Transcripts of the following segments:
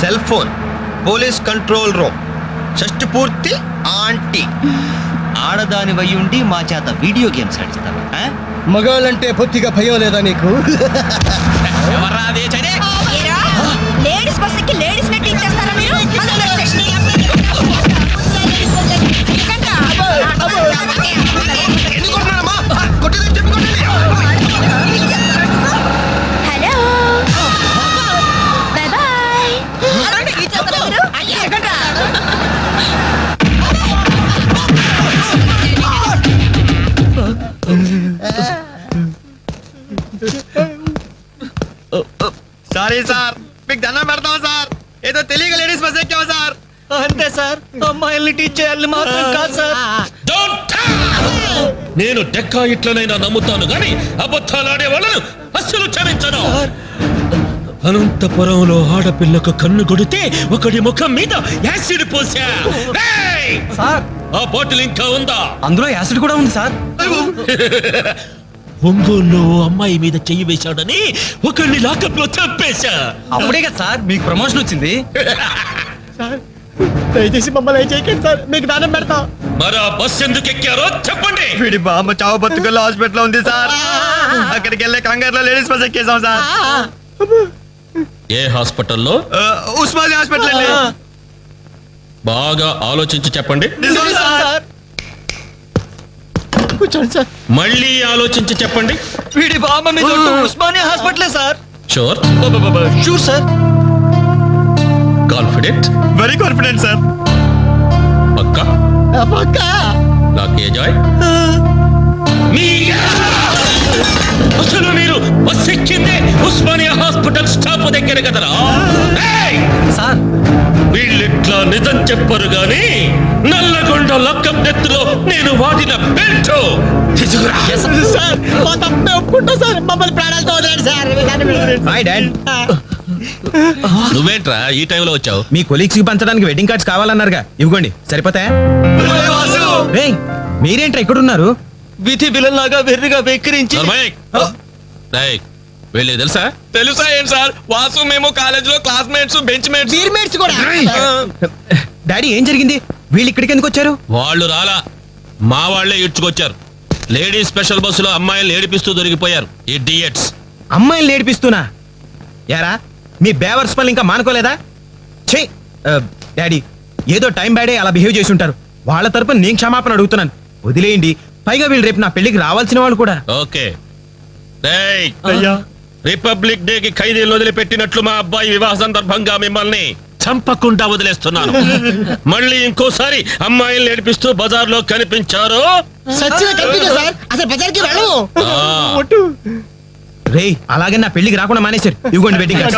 Cell phone, police control room, షష్టి పూర్తి aunty. ఆడదాని వయ్యుండి మా చేత వీడియో గేమ్స్ ఆడిస్తాను. మగాళ్ళంటే పొత్తిగా భయం లేదా నీకు? లేడీస్ బస్సుకి లేడీస్ నెట్ ఇచ్చేస్తారా మీరు? Hello bye bye. Sorry sir, మీకు దండం పెడతాం సార్. ఏదో తెలియక లేడీస్ బస్ ఎక్కాం సార్. అంతే సార్, అమ్మాయిల్ని టీచ్ చేయాలని మాత్రం కాదు సార్. నేను డెక్కా ఇట్లనైనా నమ్ముతాను గాని అబద్ధాలాడే వాళ్ళను అస్సలు క్షమించను. అనంతపురంలో ఆడపిల్లకు కన్ను కొడితే ఒకడి ముఖం మీద యాసిడ్ పోసా. సార్, ఆ బాటిల్ ఇంకా ఉందా? అందులో యాసిడ్ కూడా ఉంది సార్. ఒంగోలులో అమ్మాయి మీద చెయ్యి వేశాడని ఒకరిని లాకప్ లో చంపేశా. అప్పుడే కదా సార్ మీకు ప్రమోషన్ వచ్చింది. దయచేసి మమ్మల్ని చేయకండి సార్, మీకు దానం పెడతాం. మరా బస్ ఎందుకు ఎక్కారో చెప్పండి. వీడి బామ్మ చావు బతుకుల్లో హాస్పిటల్ ఉంది సార్. అక్కడికి వెళ్ళే కంగారులో లేడీస్ బస్ ఎక్కేసాం సార్. ఏ హాస్పిటల్లో? ఉస్మానియా హాస్పిటల్ అండి. బాగా ఆలోచించి చెప్పండి. నిజం సార్. కూర్చోండి సార్. మళ్ళీ ఆలోచించి చెప్పండి. వీడి బామ్మ మీద ఉస్మానియా హాస్పిటలే sir. Sure? Sure sir. Confident? Very confident sir. పక్కా? పక్కా. నాకే జాయ్. అసలు మీరు బస్ ఎక్కిందే ఉస్మానియా హాస్పిటల్ స్టాప్ దగ్గర కదరా? సార్, వీళ్ళిట్లా నిజం చెప్పరు గాని నల్లగొండ లక్కప్ నెత్తులో నేను వాడిన బెల్ట్ తీసుకురా. సార్ మా తప్పే ఒప్పుకుంటా సార్, మమ్మల్ని ప్రాణాలతో వదిలేండి సార్. Hi dad. నువ్వేంట్రా ఈ టైంలో వచ్చావు? మీ కొలీగ్స్ కి పంచడానికి వెడ్డింగ్ కార్డ్స్ కావాలన్నారుగా, ఇవ్వండి సరిపోతాయా? రేయ్, మీరేంట్రా ఇక్కడ ఉన్నారు? విధి విలన్లాగా వెర్రిగా వెక్కిరించి వీళ్ళకి తెలుసా? తెలుసా ఏంటి సార్? వాసు మేము కాలేజ్ లో క్లాస్మేట్స్, బెంచ్ మేట్స్, మేట్స్ కూడా. డాడీ ఏం జరిగింది? వీళ్ళు ఇక్కడికి ఎందుకు వచ్చారు? వాళ్ళు రాలా, మా వాళ్లే ఇడ్చుకొచ్చారు. లేడీస్ స్పెషల్ బస్సులో అమ్మాయిలు ఏడిపిస్తూ దొరికిపోయారు ఇడియట్స్. అమ్మాయిని ఏడిపిస్తున్నా? యారా, మీ బేవర్స్ పనులు ఇంకా మానుకోలేదా? ఛీ, డాడీ ఏదో టైం బ్యాడే అలా బిహేవ్ చేసి ఉంటారు. వాళ్ళ తరపున నేను క్షమాపణ అడుగుతున్నాను, వదిలేయండి. పైగా వీళ్ళు రేపు నా పెళ్లికి రావాల్సిన వాళ్ళు కూడా. ఓకే. రిపబ్లిక్ డే కి ఖైదీలు వదిలిపెట్టినట్లు మా అబ్బాయి వివాహ సందర్భంగా మిమ్మల్ని చంపకుండా వదిలేస్తున్నాను. మళ్ళీ ఇంకోసారి అమ్మాయిలు ఏడిపిస్తూ బజార్ లో కనిపించారు రేయ్, అలాగే నా పెళ్లికి రాకుండా మానేశారు. ఇవ్వండి వెడ్డింగ్ కార్డ్స్.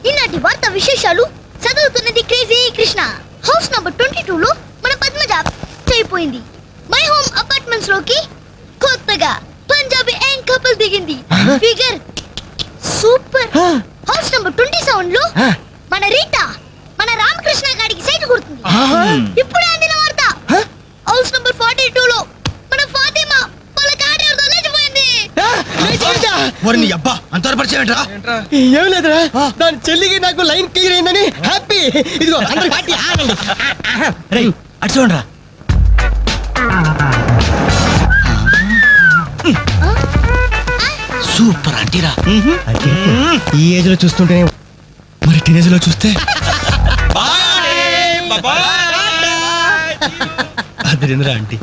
ఈనాటి వార్త విశేషాలు చదువుతున్నది క్రేజీ కృష్ణ. హౌస్ నంబర్ 22 లో మన పద్మజ అయిపోయింది. మై హోమ్ అపార్ట్మెంట్స్ లోకి కొత్తగా పంజాబీ యంగ్ కపుల్ దిగింది. Figure super. హౌస్ నంబర్ 27 లో మన రీటా మన రామకృష్ణ గారికి సైట్ కొడుతుంది. ఇప్పుడే అందిన వార్త. హౌస్ నంబర్ 42 లో మన ఫాతిమా వాళ్ళ కాడేరుతో లేచిపోయింది. ఏం లేదురా, దాని చెల్లికి నాకు లైన్ క్లియర్ అయిందని హ్యాపీ. ఇదిగో అందరికి పార్టీ. రేయ్ అటు చూడరా. సూపర్ అంటీరా. ఈ ఏజ్ లో చూస్తుంటే మరి టీనేజ్ లో చూస్తే అదిరింద్రా ఆంటీ.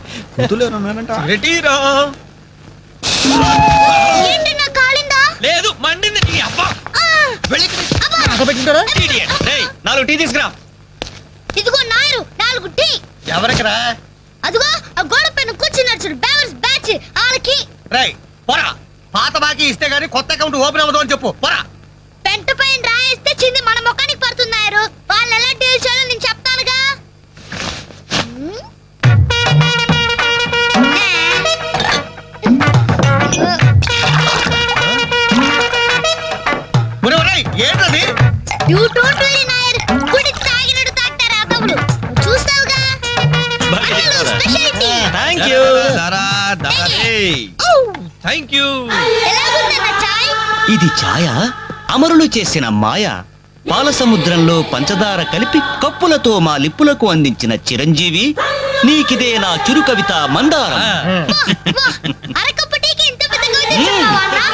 ఏంటి నా కాలిందా? లేదు, మండింది. నీ అబ్బా. రేయ్, 4 టీ తీసుకురా. ఇదిగో నాయరు 4 టీ. ఎవరికరా? అదిగో ఆ గోడ పైన కూర్చున్నాడు చూడు, బేవర్స్ బ్యాచ్ వాళ్ళకి. రేయ్ పోరా, పాత బాకీ ఇస్తే గానీ కొత్త అకౌంట్ ఓపెన్ అవ్వదు అని చెప్పు. పోరా. పెంట పైన రాయిస్తే చింది మన ముఖానికి పడుతున్నారు. వాళ్ళు ఎలా డీల్ చేయాలో నేను చెప్తానుగా. ఏంటది? You don't worry Nair. గుడి తాగినట్టు తాగుతారు అదవులు. చూస్తావుగా. స్పెషాలిటీ. Thank you. ఎలాగుందన్న చాయ్? ఇది ఛాయ, అమరులు చేసిన మాయ. పాల సముద్రంలో పంచదార కలిపి కప్పులతో మా లిప్పులకు అందించిన చిరంజీవి నీకిదే నా చురు కవిత మందారం. అరకప్పు టీకి ఇంత పెద్ద కవిత చెప్పావా అన్నా?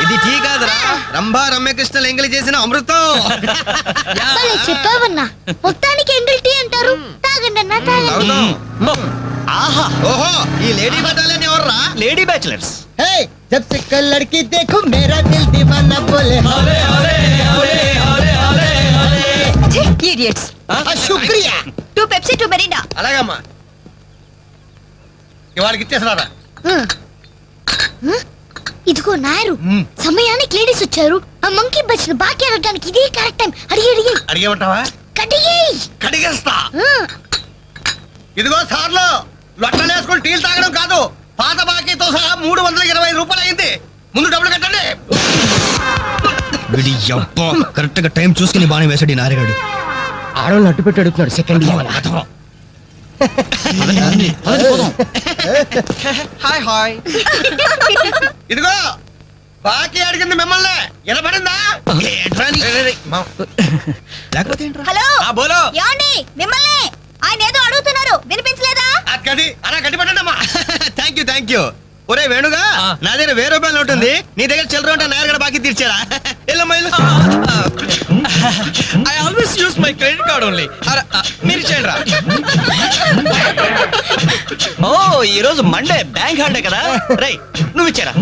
ఇది టీ కాదురా, రంభా రమ్యకృష్ణలు ఎంగిలి చేసిన అమృతం. భలే చెప్పావన్నా. మొత్తానికి ఎంగిల్ టీ అంటారు. తాగండి అన్నా, తాగండి. తాగుదాం. ఆహా ఓహో, ఈ లేడీ బటాలియన్ ఎవర్రా? Lady bachelors. हे जब से कल लड़की देखो मेरा दिल दीवाना बोले idiots. शुक्रिया 2 Pepsi, 2 Mirinda. అలాగమ్మా, ఇవాళకి ఇచ్చేసినారా? ఇదిగో నాయరు, సమయానికి లేడీస్ వచ్చారు. ఆ మంకీ బచ్చిన బాకీ అడగడానికి ఇదే కరెక్ట్ టైం. అడిగి అడిగి అడిగేమంటావా? కడిగేయ్. కడిగేస్తా. ఇదిగో సార్లు, లొట్టలు వేసుకొని టీలు తాగడం కాదు, పాత బాకీతో సహా 320 రూపాయలు అయింది. ముందు డబ్బులు కట్టండి. కరెక్ట్ గా టైం చూసుకుని బాగానే వేసాడు ఈ నారిగాడు. ఆడవాళ్ళు అడ్డు పెట్టి అడుగుతున్నాడు. Second hi hi. ఇదిగో బాకీ అడిగింది మిమ్మల్ని, వినపడిందా? లేకపోతే ఏంట్రా? హలో ఆ బోలో ఏమండి, మిమ్మల్ని ఆయన ఏదో అడుగుతున్నారు, వినిపించలేదా? గది అలా గట్టి పట్టండి అమ్మా. Thank you. ఒరే వేణుగా, నా దగ్గర 1000 రూపాయలు ఉంటుంది, నీ దగ్గర చిల్లర ఉంటే నేరుగా బాకీ తీర్చారా? Yellamma I always use my credit card only. మీరు చేయండి రా. ఓ ఈ రోజు మండే, బ్యాంక్ హాలిడే కదా. రై నువ్వు ఇచ్చారా?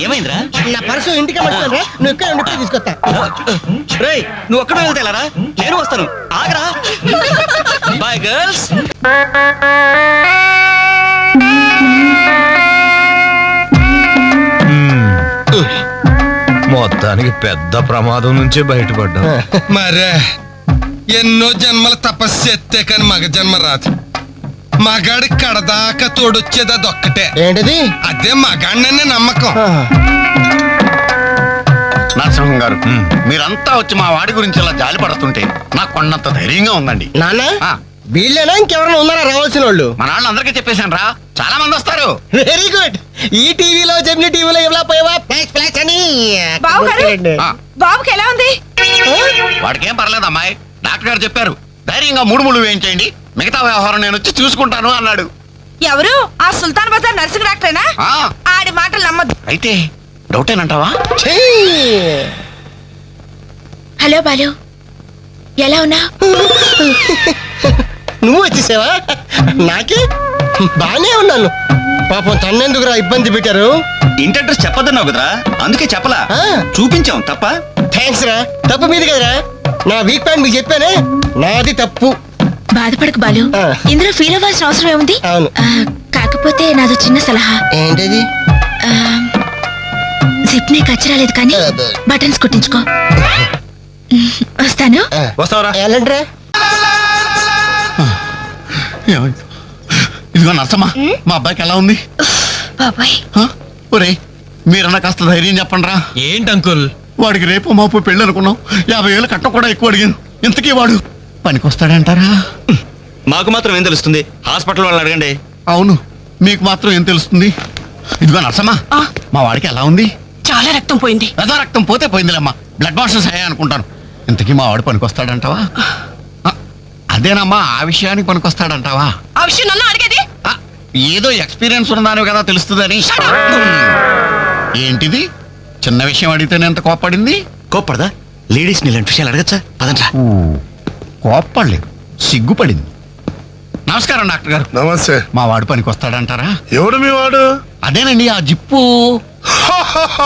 ఏమైందిరా? నా పర్సు ఇంటికి మర్చిపోయాను. నువ్వు ఇక్కడ ఉండి తీసుకొస్తా. రేయ్ నువ్వు ఒక్కడే వెళ్తే వెళ్ళారా? నేను వస్తాను, ఆగరా. Bye girls. మొత్తానికి పెద్ద ప్రమాదం నుంచే బయటపడ్డా. మరే ఎన్నో జన్మల తపస్సు ఎత్తే కాని మగ జన్మ రాదు. మగాడి కడదాకా తోడొచ్చేది అదొక్కటే. ఏంటిది? అదే మగాడిననే నమ్మకం. నరసింహం గారు, మీరంతా వచ్చి మా వాడి గురించి ఇలా జాలి పడుతుంటే నాకు కొన్నంత ధైర్యంగా ఉందండి. నాన్న ఆ, వీళ్ళేనా ఇంకెవరైనా ఉన్నారా రావాల్సిన వాళ్ళు? మన వాళ్ళందరికీ చెప్పేశాను రా, చాలా మంది వస్తారు. Very good. ఈ టీవీలో జెమిని టీవీలో ఎవలా పోయావా ఫ్లాష్ ఫ్లాష్ అని బావగారు? ఆ, బాబుకి ఎలా ఉంది? వాడికి ఏం పర్లేదు అమ్మాయి, డాక్టర్ గారు చెప్పారు ధైర్యంగా 3 ముళ్ళు వేయించేయండి, మిగతా వ్యవహారం నేను వచ్చి చూసుకుంటాను అన్నాడు. ఎవరు? ఆ సుల్తాన్ బజార్ నర్సింగ్ డాక్టరేనా? ఆ, ఆడి మాటలు నమ్మద్దు. అయితే డౌటేనంటావా? హలో బాలు, ఎలా ఉన్నా? నువ్వు వచ్చేసావా? నాకే బానే ఉన్నాను. పాపం తన్నెందుకురా ఇబ్బంది పెట్టారు? ఇంటి అడ్రస్ చెప్పొద్దన్నావు కదరా, అందుకే చెప్పలా. ఆ. చూపించాం తప్ప. థ్యాంక్స్ రా. తప్పు మీది కదరా. నా వీక్ పాయింట్ మీకు చెప్పానే, నాది తప్పు. బాధపడకు బాలు, ఆ. ఇందులో ఫీల్ అవ్వాల్సిన అవసరం ఏముంది? అవును. కాకపోతే నాదో చిన్న సలహా. ఏంటది? జిప్ ని కచ్చరాలేదు కానీ బటన్స్ కుట్టించుకో. వస్తాను. వస్తావరా? ఎలాంటిరా? ఇదిగో నర్సమ్మా, మా అబ్బాయికి ఎలా ఉంది? బాబాయ్ ఒరే మీరన్నా కాస్త ధైర్యం చెప్పండి రా. ఏంటి అంకుల్? వాడికి రేపు మాపు పెళ్ళి అనుకున్నాం, 50,000 కట్ట కూడా ఎక్కువ అడిగాను. ఇంతకీ వాడు పనికొస్తాడంటారా? మాకు మాత్రం ఏం తెలుస్తుంది, హాస్పిటల్ వాళ్ళు అడగండి. అవును, మీకు మాత్రం ఏం తెలుస్తుంది. ఇదిగో నర్సమ్మా, మా వాడికి ఎలా ఉంది? చాలా రక్తం పోయింది. రథ రక్తం పోతే పోయిందిలేమ్మా, బ్లడ్ వాషెస్ అయ్యా అనుకుంటాను. ఇంతకీ మా వాడు పనికొస్తాడంటావా? అదేనమ్మా, ఆ విషయానికి పనికొస్తాడంటావా? ఆ విషయం నన్ను అడిగేది? ఆ, ఏదో ఎక్స్పీరియన్స్ ఉన్నదాని కదా తెలుస్తుందని. ఏంటిది చిన్న విషయం అడిగితేనే ఎంత కోప్పడింది? కోప్పడదా? లేడీస్ ఇలాంటి విషయాలు అడగచ్చా? పదండ్రా. కోప్పడలేదు, సిగ్గుపడింది. నమస్కారం డాక్టర్ గారు. నమస్తే. మా వాడు పనికొస్తాడంటారా? ఎవడు మీ వాడు? అదేనండి ఆ జిప్పు.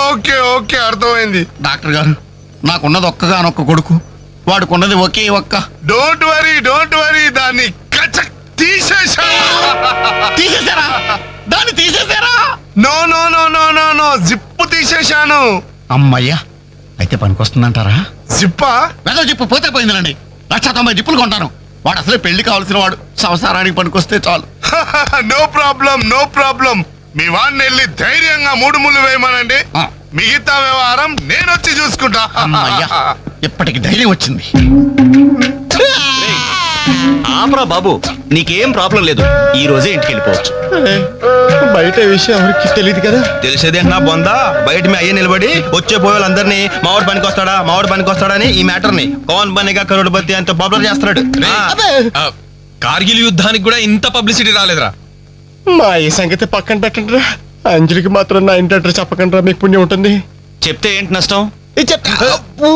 ఓకే ఓకే, అర్థమైంది. డాక్టర్ గారు, నాకున్నది ఒక్కగానొక్క కొడుకు, వాడుకున్నది ఒకే ఒక్క. డోంట్ వరీ, దాన్ని కచక్ తీసేసా. తీసేశారా? దాన్ని తీసేశారా? No no no no no no, zip తీసేశాను. అమ్మయ్యా, అయితే పనికొస్తుందంటారా? జిప్పా? వెద జిప్పు పోతే పోయిందిలండి, 190 జిప్పులు కొంటాను. వాడు అసలే పెళ్లి కావాల్సిన వాడు, సంసారానికి పనికొస్తే చాలు. No problem. మీ వాడిని వెళ్ళి ధైర్యంగా 3 ముళ్ళు వేయమనండి. ఆ. మిగతా వ్యవహారం నేను వచ్చి చూసుకుంటా. అమ్మయ్యా, ఇప్పటికి ధైర్యం వచ్చింది. ఆపరా బాబు, నీకేం ప్రాబ్లం లేదు. ఈ రోజే ఇంటికి వెళ్ళిపోవచ్చు. బయట ఈ విషయం ఎవరికి తెలియదు కదా. తెలిసేదే నా బొందా, బయట మీ అయ్యే నిలబడి వచ్చే పోయే వాళ్ళందరినీ మావాడు పనికి వస్తాడా అని ఈ మ్యాటర్ ని కౌన్ బనేగా కరోడ్పతి అంత పాపులర్ చేస్తున్నాడు. కార్గిల్ యుద్ధానికి కూడా ఇంత పబ్లిసిటీ రాలేదురా. మా ఈ సంగతి పక్కన పెట్టండి రా. అంజలికి మాత్రం నా ఇంటి అడ్రస్ చెప్పకండి రా, మీకు పుణ్యం ఉంటుంది. చెప్తే ఏంటి నష్టం? ఇది అబ్బో,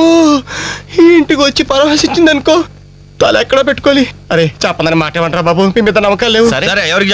ఈ ఇంటికి వచ్చి పరామర్శించింది అనుకో, తల ఎక్కడ పెట్టుకోవాలి. అరే చెప్పందని మాట ఏమంటారా బాబు, మీ మీద నమ్మకాలు లేవు. సరే సరే ఎవరికి